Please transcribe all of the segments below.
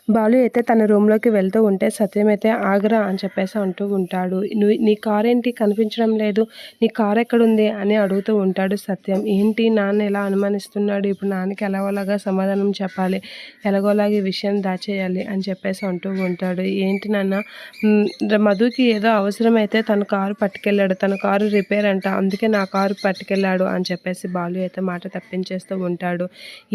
బాలు అయితే తన రూమ్‌లోకి వెళ్తూ ఉంటే సత్యం అయితే ఆగరా అని చెప్పేసి అంటూ ఉంటాడు. నీ కారేంటి కనిపించడం లేదు? నీ కారెక్కడుంది? అని అడుగుతూ ఉంటాడు సత్యం. ఏంటి నాన్న ఇలా అనుమానిస్తున్నాడు? ఇప్పుడు నాన్నకి ఎలాగోలాగా సమాధానం చెప్పాలి. ఎలాగోలాగా ఈ విషయం దాచేయాలి అని చెప్పేసి అంటూ ఉంటాడు. ఏంటి నాన్న మధుకి ఏదో అవసరమైతే తన కారు పట్టుకెళ్ళాడు. తన కారు రిపేర్ అంట. అందుకే నా కారు పట్టుకెళ్ళాడు అని చెప్పేసి బాలు అయితే మాట తప్పించేస్తూ ఉంటాడు.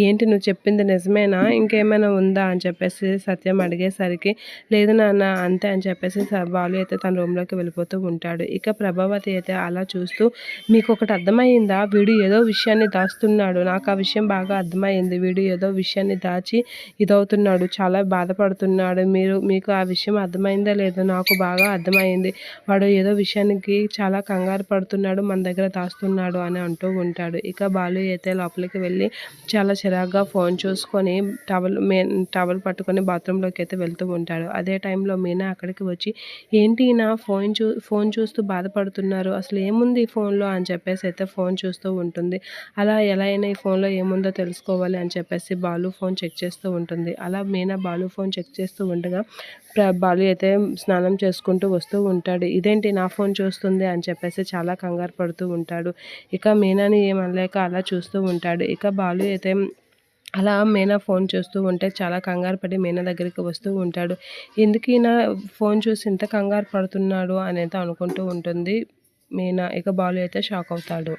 ఏంటి నువ్వు చెప్పింది నిజమేనా? ఇంకేమైనా ఉందా? అని చెప్పేసి సత్యం అడిగేసరికి లేదు నాన్న అంతే అని చెప్పేసి బాలు అయితే తన రూమ్‌లోకి వెళ్ళిపోతూ ఉంటాడు. ఇక ప్రభావతి అయితే అలా చూస్తూ మీకొకటి అర్థమయిందా? వీడు ఏదో విషయాన్ని దాస్తున్నాడు. నాకు ఆ విషయం బాగా అర్థమయింది. వీడు ఏదో విషయాన్ని దాచి ఇదవుతున్నాడు. చాలా బాధపడుతున్నాడు. మీకు ఆ విషయం అర్థమైందో లేదో నాకు బాగా అర్థమైంది. వాడు ఏదో విషయానికి చాలా కంగారు పడుతున్నాడు. మన దగ్గర దాస్తున్నాడు అని అంటూ ఉంటాడు. ఇక బాలు అయితే లోపలికి వెళ్ళి చాలా చిరాగ్గా ఫోన్ చూసుకొని టవల్ పట్టుకొని బాత్రూంలోకి అయితే వెళ్తూ ఉంటాడు. అదే టైంలో మీనా అక్కడికి వచ్చి ఏంటి ఈయన ఫోన్ చూస్తూ బాధపడుతున్నారు. అసలు ఏముంది ఈ ఫోన్‌లో అని చెప్పేసి అయితే ఫోన్ చూస్తూ ఉంటుంది. అలా ఎలా అయినా ఈ ఫోన్‌లో ఏముందో తెలుసుకోవాలి అని చెప్పేసి బాలు ఫోన్ చెక్ చేస్తూ ఉంటుంది. అలా మీనా బాలు ఫోన్ చెక్ చేస్తూ ఉండగా బాలు అయితే స్నానం చేసుకుంటూ వస్తూ ఉంటాడు. ఇదేంటి నా ఫోన్ చూస్తుంది అని చెప్పేసి చాలా కంగారు పడుతూ ఉంటాడు. ఇక మీనాని ఏమనలేక అలా చూస్తూ ఉంటాడు. ఇక బాలు అయితే అలా మీనా ఫోన్ చూస్తూ ఉంటే చాలా కంగారు పడి మీనా దగ్గరికి వస్తూ ఉంటాడు. ఎందుకు ఈయన ఫోన్ చూసి ఇంత కంగారు పడుతున్నాడు అని అయితే అనుకుంటూ ఉంటుంది మీనా. ఇక బాలు అయితే షాక్ అవుతాడు.